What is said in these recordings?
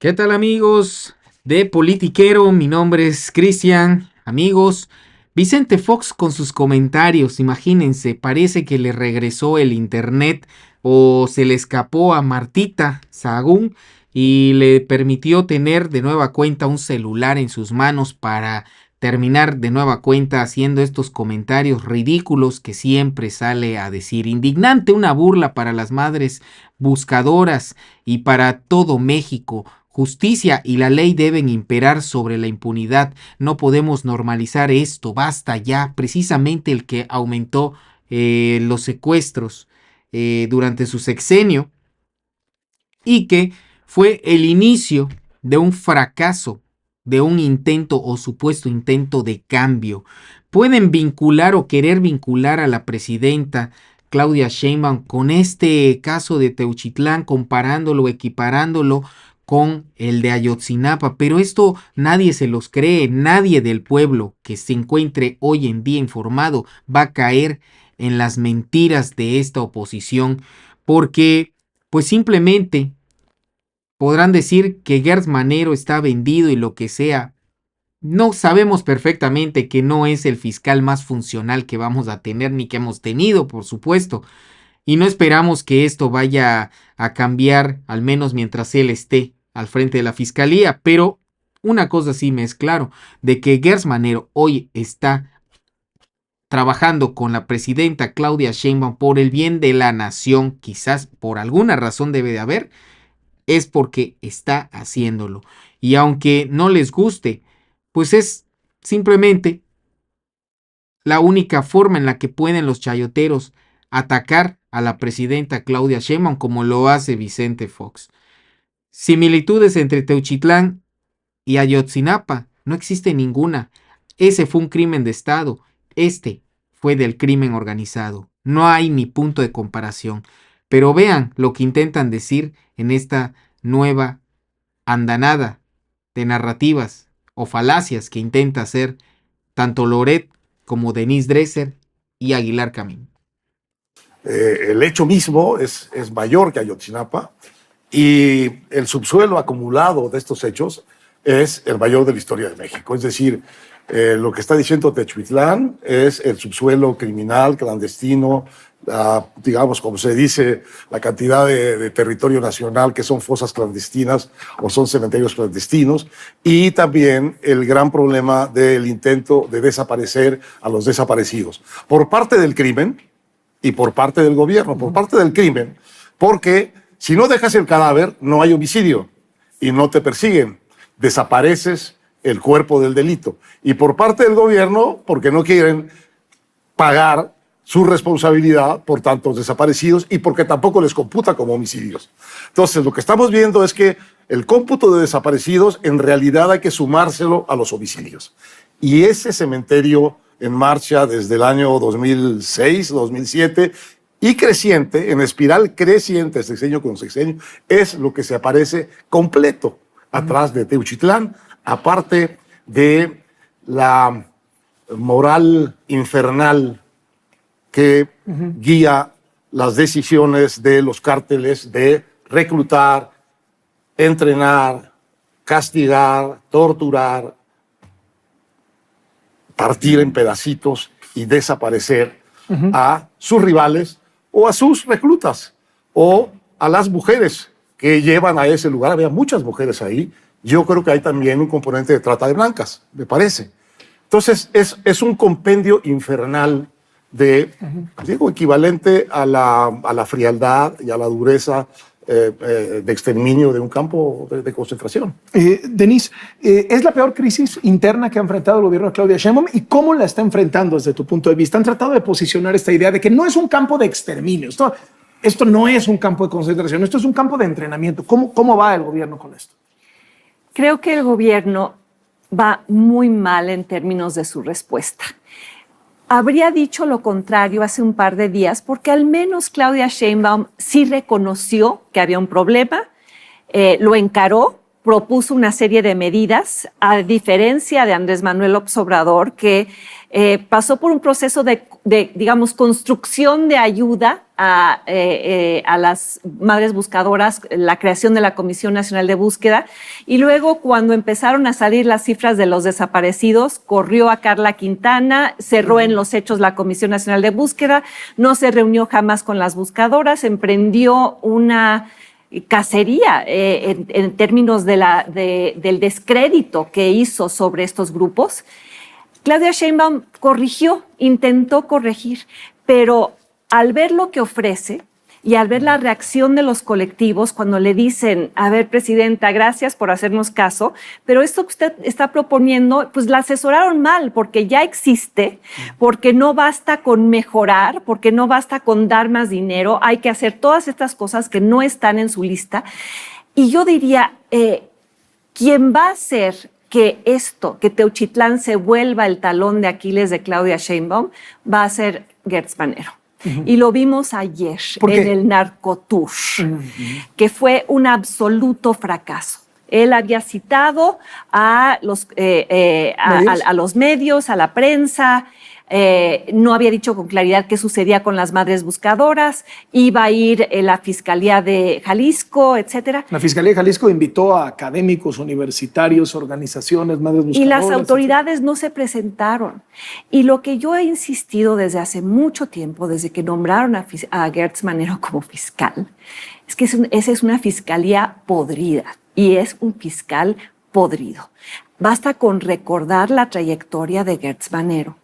¿Qué tal amigos de Politiquero? Mi nombre es Cristian. Amigos, Vicente Fox con sus comentarios, imagínense, parece que le regresó el internet o se le escapó a Martita Sahagún y le permitió tener de nueva cuenta un celular en sus manos para terminar de nueva cuenta haciendo estos comentarios ridículos que siempre sale a decir. Indignante, una burla para las madres buscadoras y para todo México. Justicia y la ley deben imperar sobre la impunidad. No podemos normalizar esto. Basta ya. Precisamente el que aumentó los secuestros durante su sexenio y que fue el inicio de un fracaso, de un intento o supuesto intento de cambio. Pueden vincular o querer vincular a la presidenta Claudia Sheinbaum con este caso de Teuchitlán, comparándolo, equiparándolo con el de Ayotzinapa, pero esto nadie se los cree, nadie del pueblo que se encuentre hoy en día informado va a caer en las mentiras de esta oposición, porque pues simplemente podrán decir que Gertz Manero está vendido y lo que sea. No sabemos perfectamente que no es el fiscal más funcional que vamos a tener ni que hemos tenido, por supuesto, y no esperamos que esto vaya a cambiar, al menos mientras él esté al frente de la fiscalía, pero una cosa sí me es claro, de que Gertz Manero hoy está trabajando con la presidenta Claudia Sheinbaum por el bien de la nación, quizás por alguna razón debe de haber, es porque está haciéndolo. Y aunque no les guste, pues es simplemente la única forma en la que pueden los chayoteros atacar a la presidenta Claudia Sheinbaum como lo hace Vicente Fox. Similitudes entre Teuchitlán y Ayotzinapa, no existe ninguna. Ese fue un crimen de Estado, este fue del crimen organizado. No hay ni punto de comparación. Pero vean lo que intentan decir en esta nueva andanada de narrativas o falacias que intenta hacer tanto Loret como Denise Dresser y Aguilar Camín. El hecho mismo es mayor que Ayotzinapa y el subsuelo acumulado de estos hechos es el mayor de la historia de México. Es decir, lo que está diciendo Techuitlán es el subsuelo criminal, clandestino, digamos, como se dice, la cantidad de territorio nacional que son fosas clandestinas o son cementerios clandestinos, y también el gran problema del intento de desaparecer a los desaparecidos por parte del crimen y por parte del gobierno. Por parte del crimen, porque si no dejas el cadáver, no hay homicidio y no te persiguen, desapareces el cuerpo del delito. Y por parte del gobierno, porque no quieren pagar su responsabilidad por tantos desaparecidos y porque tampoco les computa como homicidios. Entonces, lo que estamos viendo es que el cómputo de desaparecidos en realidad hay que sumárselo a los homicidios. Y ese cementerio en marcha desde el año 2006, 2007 y creciente, en espiral creciente, sexenio con sexenio, es lo que se aparece completo atrás de Teuchitlán, aparte de la moral infernal que guía las decisiones de los cárteles de reclutar, entrenar, castigar, torturar, partir en pedacitos y desaparecer a sus rivales o a sus reclutas o a las mujeres que llevan a ese lugar. Había muchas mujeres ahí. Yo creo que hay también un componente de trata de blancas, me parece. Entonces, es un compendio infernal de, digo, equivalente a la frialdad y a la dureza de exterminio de un campo de concentración. Denise, ¿es la peor crisis interna que ha enfrentado el gobierno de Claudia Sheinbaum y cómo la está enfrentando desde tu punto de vista? Han tratado de posicionar esta idea de que no es un campo de exterminio, esto no es un campo de concentración, esto es un campo de entrenamiento. ¿Cómo va el gobierno con esto? Creo que el gobierno va muy mal en términos de su respuesta. Habría dicho lo contrario hace un par de días porque al menos Claudia Sheinbaum sí reconoció que había un problema, lo encaró propuso una serie de medidas, a diferencia de Andrés Manuel López Obrador, que pasó por un proceso de, digamos, construcción de ayuda a las madres buscadoras, la creación de la Comisión Nacional de Búsqueda, y luego cuando empezaron a salir las cifras de los desaparecidos, corrió a Carla Quintana, cerró en los hechos la Comisión Nacional de Búsqueda, no se reunió jamás con las buscadoras, emprendió una cacería en términos del descrédito que hizo sobre estos grupos. Claudia Sheinbaum intentó corregir, pero al ver lo que ofrece y al ver la reacción de los colectivos cuando le dicen, a ver, presidenta, gracias por hacernos caso, pero esto que usted está proponiendo, pues la asesoraron mal, porque ya existe, porque no basta con mejorar, porque no basta con dar más dinero, hay que hacer todas estas cosas que no están en su lista. Y yo diría, ¿quién va a hacer que Teuchitlán se vuelva el talón de Aquiles de Claudia Sheinbaum? Va a ser Gertz Manero. Y lo vimos ayer en el Narcotour, que fue un absoluto fracaso. Él había citado a los medios, a la prensa, no había dicho con claridad qué sucedía con las madres buscadoras, iba a ir la Fiscalía de Jalisco, etcétera. La Fiscalía de Jalisco invitó a académicos, universitarios, organizaciones, madres buscadoras. Y las autoridades no se presentaron. Y lo que yo he insistido desde hace mucho tiempo, desde que nombraron a Gertz Manero como fiscal, es que esa es una fiscalía podrida y es un fiscal podrido. Basta con recordar la trayectoria de Gertz Manero.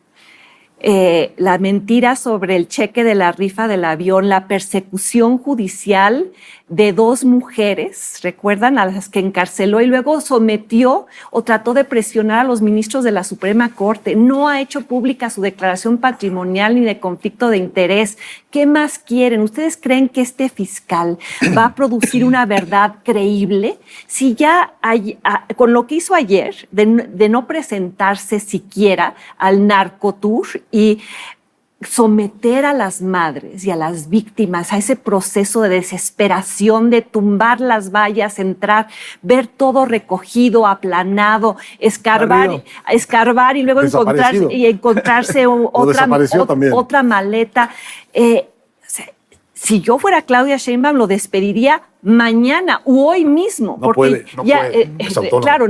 La mentira sobre el cheque de la rifa del avión, la persecución judicial de 2 mujeres, recuerdan, a las que encarceló y luego sometió o trató de presionar a los ministros de la Suprema Corte. No ha hecho pública su declaración patrimonial ni de conflicto de interés. ¿Qué más quieren? ¿Ustedes creen que este fiscal va a producir una verdad creíble? Si ya con lo que hizo ayer, de no presentarse siquiera al Narcotour y someter a las madres y a las víctimas a ese proceso de desesperación, de tumbar las vallas, entrar, ver todo recogido, aplanado, escarbar y luego encontrarse otra maleta. Si yo fuera Claudia Sheinbaum, lo despediría mañana u hoy mismo. No puede. Es autónomo. Claro,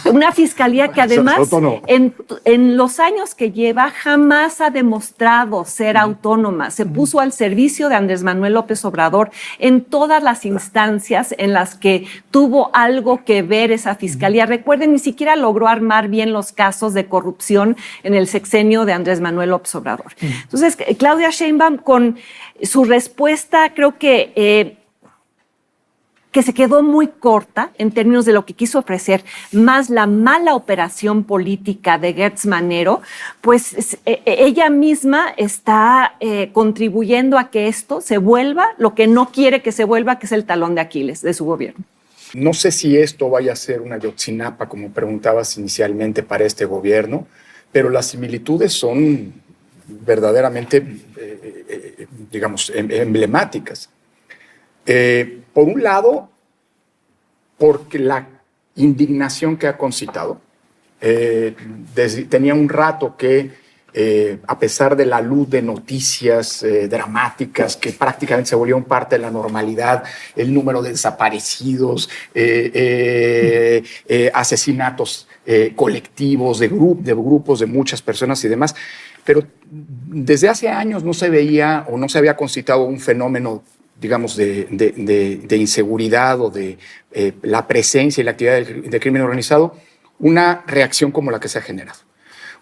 una fiscalía que además en los años que lleva jamás ha demostrado ser autónoma. Se puso al servicio de Andrés Manuel López Obrador en todas las instancias en las que tuvo algo que ver esa fiscalía. Recuerden, ni siquiera logró armar bien los casos de corrupción en el sexenio de Andrés Manuel López Obrador. Entonces, Claudia Sheinbaum, con su respuesta, creo que se quedó muy corta en términos de lo que quiso ofrecer, más la mala operación política de Gertz Manero, pues ella misma está contribuyendo a que esto se vuelva lo que no quiere que se vuelva, que es el talón de Aquiles de su gobierno. No sé si esto vaya a ser una Ayotzinapa, como preguntabas inicialmente, para este gobierno, pero las similitudes son verdaderamente, digamos, emblemáticas. Por un lado, porque la indignación que ha concitado, tenía un rato que, a pesar de la luz de noticias dramáticas que prácticamente se volvieron parte de la normalidad, el número de desaparecidos, asesinatos colectivos de grupos de muchas personas y demás, pero desde hace años no se veía o no se había concitado un fenómeno, digamos, de inseguridad o de la presencia y la actividad del crimen organizado, una reacción como la que se ha generado.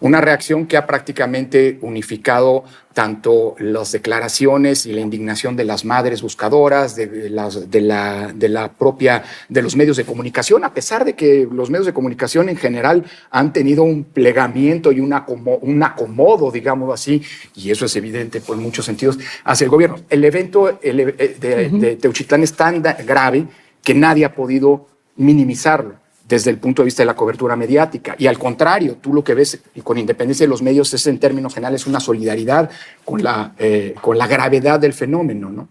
Una reacción que ha prácticamente unificado tanto las declaraciones y la indignación de las madres buscadoras, de los medios de comunicación, a pesar de que los medios de comunicación en general han tenido un plegamiento y un acomodo, digamos así, y eso es evidente por muchos sentidos, hacia el gobierno. El evento de Teuchitlán es tan grave que nadie ha podido minimizarlo. desde el punto de vista de la cobertura mediática. Y al contrario, tú lo que ves, y con independencia de los medios, es en términos generales una solidaridad con la gravedad del fenómeno, ¿no?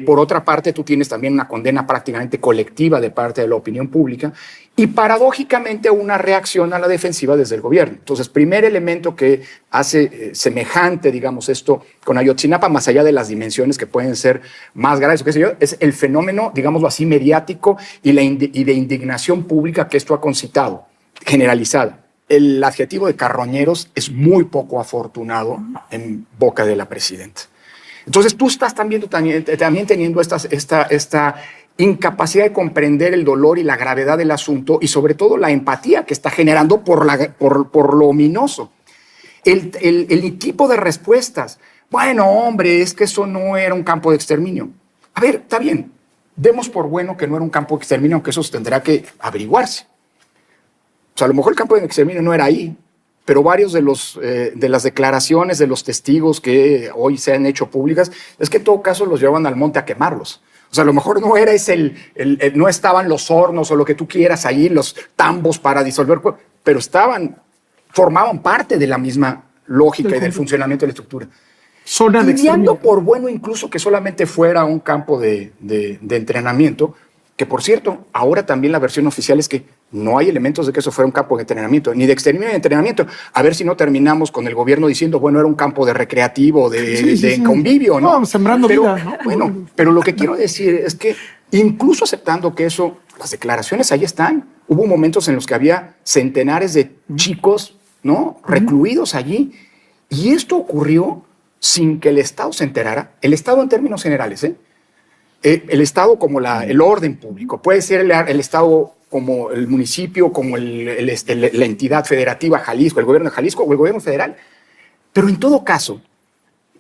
Por otra parte, tú tienes también una condena prácticamente colectiva de parte de la opinión pública y paradójicamente una reacción a la defensiva desde el gobierno. Entonces, primer elemento que hace semejante, digamos, esto con Ayotzinapa, más allá de las dimensiones que pueden ser más graves, qué sé yo, es el fenómeno, digámoslo así, mediático y de indignación pública que esto ha concitado, generalizada. El adjetivo de carroñeros es muy poco afortunado en boca de la presidenta. Entonces, tú estás también teniendo esta incapacidad de comprender el dolor y la gravedad del asunto y sobre todo la empatía que está generando por lo ominoso. El tipo de respuestas. Bueno, hombre, es que eso no era un campo de exterminio. A ver, está bien. Demos por bueno que no era un campo de exterminio, aunque eso tendrá que averiguarse. O sea, a lo mejor el campo de exterminio no era ahí, pero varios de las declaraciones de los testigos que hoy se han hecho públicas es que en todo caso los llevaban al monte a quemarlos. O sea, a lo mejor no era no estaban los hornos o lo que tú quieras ahí, los tambos para disolver, pero formaban parte de la misma lógica y del funcionamiento de la estructura. Teniendo por bueno incluso que solamente fuera un campo de entrenamiento, que por cierto, ahora también la versión oficial es que no hay elementos de que eso fuera un campo de entrenamiento, ni de exterminio ni de entrenamiento. A ver si no terminamos con el gobierno diciendo, bueno, era un campo de recreativo, de convivio, ¿no? No, sembrando vida, ¿no? Bueno, pero lo que quiero decir es que incluso aceptando que eso, las declaraciones ahí están. Hubo momentos en los que había centenares de chicos, ¿no? Recluidos allí. Y esto ocurrió sin que el Estado se enterara. El Estado en términos generales, el Estado como el orden público. Puede ser el Estado como el municipio, como la entidad federativa Jalisco, el gobierno de Jalisco o el gobierno federal. Pero en todo caso,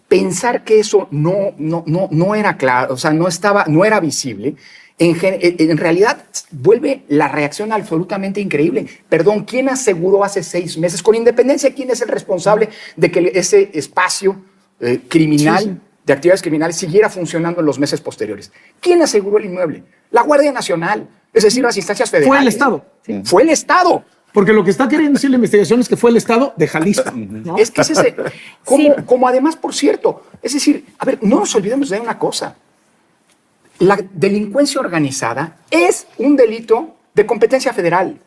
pensar que eso no era claro, o sea, no era visible, en realidad vuelve la reacción absolutamente increíble. Perdón, ¿quién aseguró hace 6 meses, con independencia quién es el responsable de que ese espacio criminal, de actividades criminales, siguiera funcionando en los meses posteriores? ¿Quién aseguró el inmueble? La Guardia Nacional, es decir, las instancias federales. Fue el Estado. Sí. Fue el Estado. Porque lo que está queriendo decir la investigación es que fue el Estado de Jalisco, ¿no? Es que es ese. Como además, por cierto, es decir, a ver, no nos olvidemos de una cosa. La delincuencia organizada es un delito de competencia federal.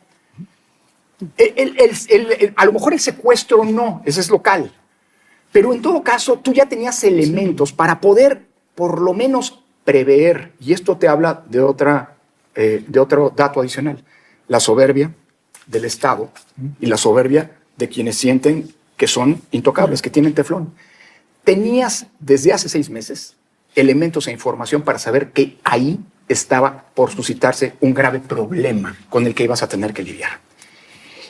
A lo mejor el secuestro no, ese es local. Pero en todo caso, tú ya tenías elementos para poder, por lo menos, prever. Y esto te habla de otro dato adicional. La soberbia del Estado y la soberbia de quienes sienten que son intocables, que tienen teflón. Tenías desde hace 6 meses elementos e información para saber que ahí estaba por suscitarse un grave problema con el que ibas a tener que lidiar.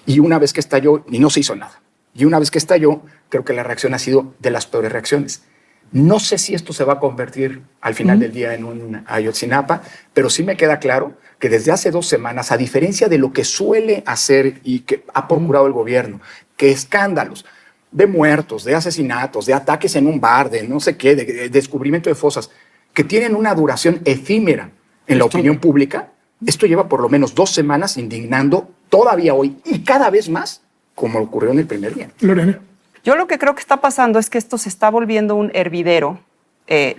Y una vez que estalló, y no se hizo nada, y una vez que estalló, creo que la reacción ha sido de las peores reacciones. No sé si esto se va a convertir al final del día en un Ayotzinapa, pero sí me queda claro que desde hace 2 semanas, a diferencia de lo que suele hacer y que ha procurado el gobierno, que escándalos de muertos, de asesinatos, de ataques en un bar, de no sé qué, de descubrimiento de fosas, que tienen una duración efímera en la opinión pública, esto lleva por lo menos 2 semanas indignando todavía hoy y cada vez más, como ocurrió en el primer día. Lorena. Yo lo que creo que está pasando es que esto se está volviendo un hervidero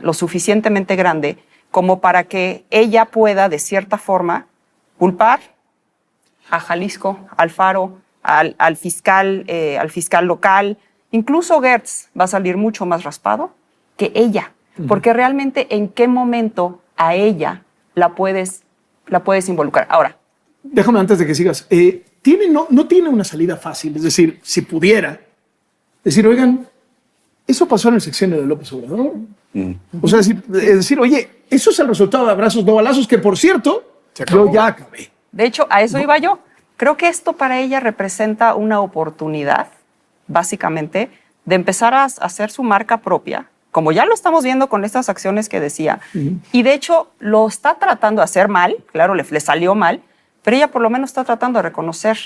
lo suficientemente grande como para que ella pueda, de cierta forma, culpar a Jalisco, al Faro, al fiscal local. Incluso Gertz va a salir mucho más raspado que ella, porque realmente en qué momento a ella la puedes involucrar. Ahora, déjame antes de que sigas. No tiene una salida fácil. Es decir, si pudiera decir, oigan, eso pasó en el sexenio de López Obrador. O sea, es decir, oye, eso es el resultado de abrazos, no balazos, que por cierto, yo ya acabé. De hecho, a eso iba yo. Creo que esto para ella representa una oportunidad, básicamente, de empezar a hacer su marca propia, como ya lo estamos viendo con estas acciones que decía. Y de hecho, lo está tratando de hacer mal, claro, le salió mal, pero ella por lo menos está tratando de reconocer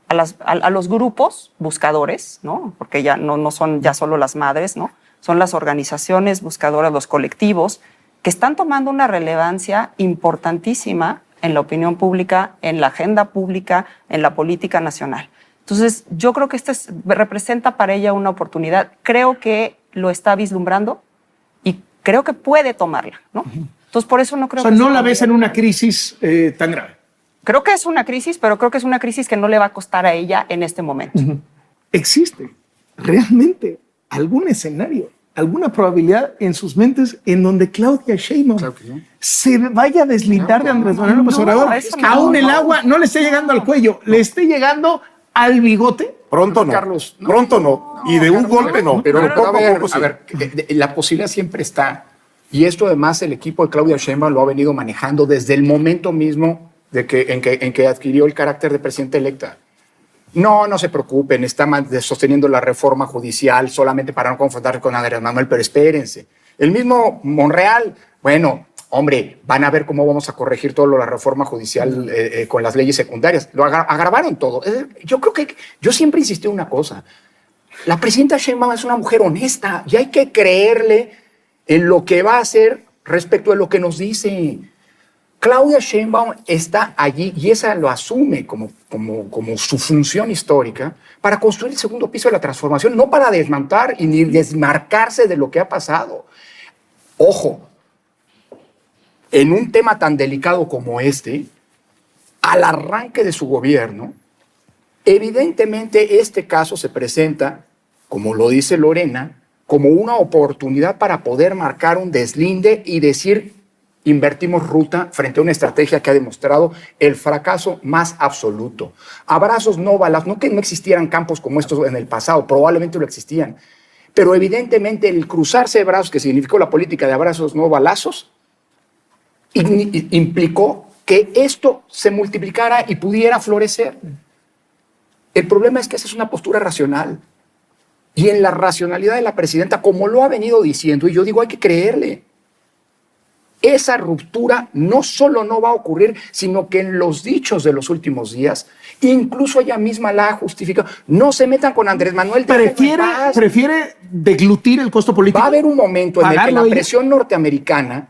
a los grupos buscadores, ¿no? Porque ya no son ya solo las madres, ¿no? Son las organizaciones buscadoras, los colectivos, que están tomando una relevancia importantísima en la opinión pública, en la agenda pública, en la política nacional. Entonces, yo creo que representa para ella una oportunidad. Creo que lo está vislumbrando y creo que puede tomarla, ¿no? Entonces, por eso no creo O sea, que no sea la ves en una crisis tan grave. Creo que es una crisis, pero creo que es una crisis que no le va a costar a ella en este momento. ¿Existe realmente algún escenario, alguna probabilidad en sus mentes en donde Claudia Sheinbaum Claro que sí. se vaya a deslindar de Andrés Manuel López No, Obrador? eso no, Aún el no. agua no le esté llegando al cuello, le esté llegando al bigote. Pronto no. Carlos, no. Pronto no. Y de un Carlos, golpe no. Pero Pero poco a ver, sí. la posibilidad siempre está. Y esto además el equipo de Claudia Sheinbaum lo ha venido manejando desde el momento mismo en que adquirió el carácter de presidenta electa. No se preocupen, está sosteniendo la reforma judicial solamente para no confrontar con Andrés Manuel, pero espérense. El mismo Monreal, bueno, hombre, van a ver cómo vamos a corregir todo la reforma judicial con las leyes secundarias. Lo agravaron todo. Yo siempre insistí en una cosa. La presidenta Sheinbaum es una mujer honesta y hay que creerle en lo que va a hacer respecto de lo que nos dice. Claudia Sheinbaum está allí y esa lo asume como su función histórica para construir el segundo piso de la transformación, no para desmontar y ni desmarcarse de lo que ha pasado. Ojo, en un tema tan delicado como este, al arranque de su gobierno, evidentemente este caso se presenta, como lo dice Lorena, como una oportunidad para poder marcar un deslinde y decir: invertimos ruta frente a una estrategia que ha demostrado el fracaso más absoluto. Abrazos, no balas, no que no existieran campos como estos en el pasado, probablemente lo existían, pero evidentemente el cruzarse de brazos, que significó la política de abrazos, no balazos, implicó que esto se multiplicara y pudiera florecer. El problema es que esa es una postura racional. Y en la racionalidad de la presidenta, como lo ha venido diciendo, y yo digo, hay que creerle, esa ruptura no solo no va a ocurrir, sino que en los dichos de los últimos días, incluso ella misma la ha justificado. No se metan con Andrés Manuel. Prefiere deglutir el costo político. Va a haber un momento en el que ¿Pagarlo la ella? presión norteamericana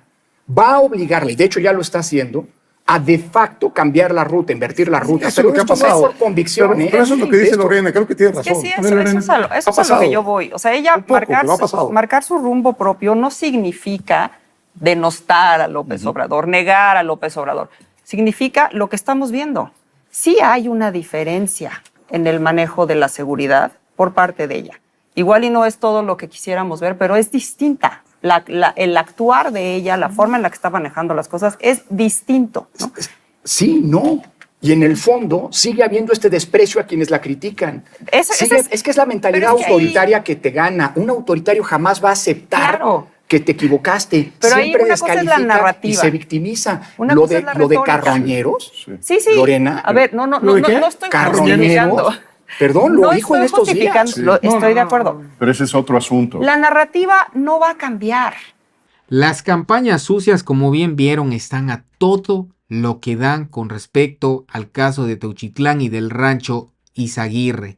va a obligarle, y de hecho ya lo está haciendo, a de facto cambiar la ruta, invertir la ruta. Eso es lo que ha esto no pasado. es por convicción. Pero eso es lo que dice Esto- Lorena, creo que tiene Es que razón. sí, A ver, Lorena. eso es a lo que yo voy. O sea, ella Un poco, pero ha pasado. marcar su rumbo propio no significa denostar a López Obrador, negar a López Obrador. Significa lo que estamos viendo. Sí hay una diferencia en el manejo de la seguridad por parte de ella. Igual y no es todo lo que quisiéramos ver, pero es distinta. El actuar de ella, la forma en la que está manejando las cosas es distinto, ¿no? Sí, no. Y en el fondo sigue habiendo este desprecio a quienes la critican. Es que es la mentalidad pero es que autoritaria que te gana. Un autoritario jamás va a aceptar Claro. que te equivocaste. Pero ahí Siempre una cosa es la descalifica y narrativa. se victimiza. Una Lo cosa de, es la lo de retórica. carroñeros, Sí. Lorena. A ver, no ¿Lo de qué? estoy justificando. Carroñeros. Perdón, lo No dijo en estoy estos días. justificando, estoy de acuerdo. Pero ese es otro asunto. La narrativa no va a cambiar. Las campañas sucias, como bien vieron, están a todo lo que dan con respecto al caso de Teuchitlán y del rancho Izaguirre.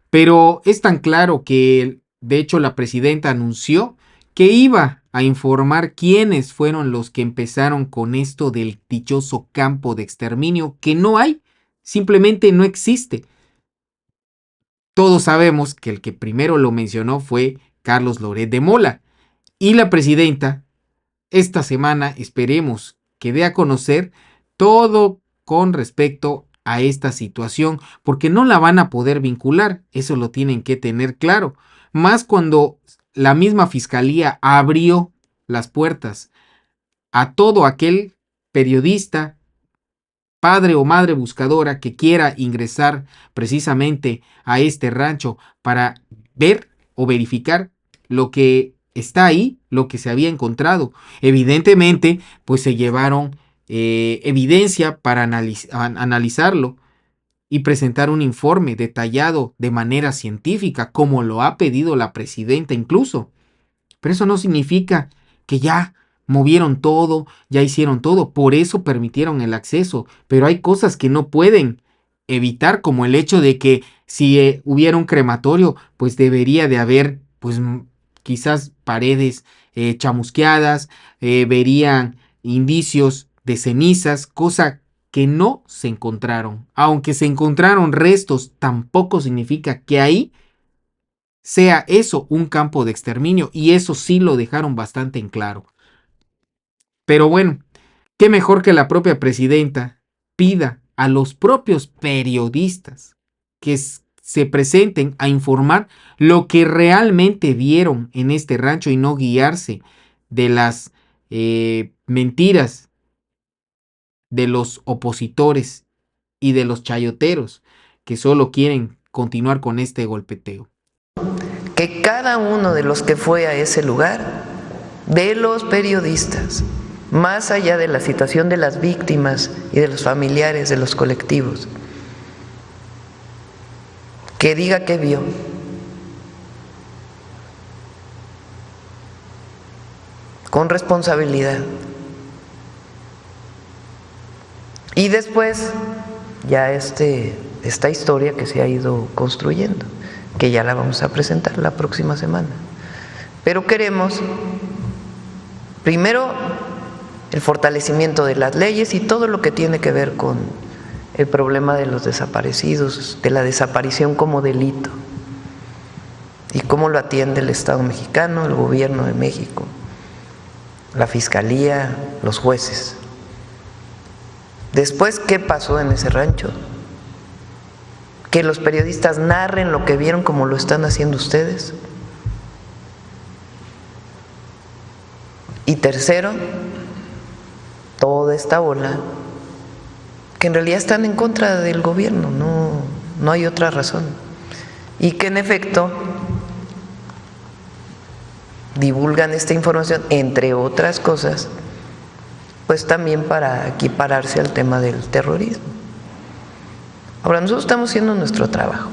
Pero es tan claro que, de hecho, la presidenta anunció que iba a informar quiénes fueron los que empezaron con esto del dichoso campo de exterminio, que no hay, simplemente no existe. Todos sabemos que el que primero lo mencionó fue Carlos Loret de Mola, y la presidenta esta semana esperemos que dé a conocer todo con respecto a esta situación, porque no la van a poder vincular, eso lo tienen que tener claro, más cuando la misma fiscalía abrió las puertas a todo aquel periodista, padre o madre buscadora que quiera ingresar precisamente a este rancho para ver o verificar lo que está ahí, lo que se había encontrado. Evidentemente, pues se llevaron evidencia para analizarlo y presentar un informe detallado de manera científica, como lo ha pedido la presidenta incluso. Pero eso no significa que ya movieron todo, ya hicieron todo, por eso permitieron el acceso, pero hay cosas que no pueden evitar, como el hecho de que si hubiera un crematorio, pues debería de haber, pues quizás paredes chamusqueadas, verían indicios de cenizas, cosa que no se encontraron. Aunque se encontraron restos, tampoco significa que ahí sea eso un campo de exterminio, y eso sí lo dejaron bastante en claro. Pero bueno, qué mejor que la propia presidenta pida a los propios periodistas que se presenten a informar lo que realmente vieron en este rancho y no guiarse de las mentiras de los opositores y de los chayoteros que solo quieren continuar con este golpeteo. Que cada uno de los que fue a ese lugar, de los periodistas, más allá de la situación de las víctimas y de los familiares de los colectivos, que diga qué vio. Con responsabilidad. Y después, ya esta historia que se ha ido construyendo, que ya la vamos a presentar la próxima semana. Pero queremos, primero, el fortalecimiento de las leyes y todo lo que tiene que ver con el problema de los desaparecidos, de la desaparición como delito, y cómo lo atiende el Estado mexicano, el gobierno de México, la Fiscalía, los jueces. Después, ¿qué pasó en ese rancho? Que los periodistas narren lo que vieron como lo están haciendo ustedes. Y tercero, toda esta ola que en realidad están en contra del gobierno, no hay otra razón. Y que en efecto divulgan esta información, entre otras cosas, pues también para equipararse al tema del terrorismo. Ahora, nosotros estamos haciendo nuestro trabajo.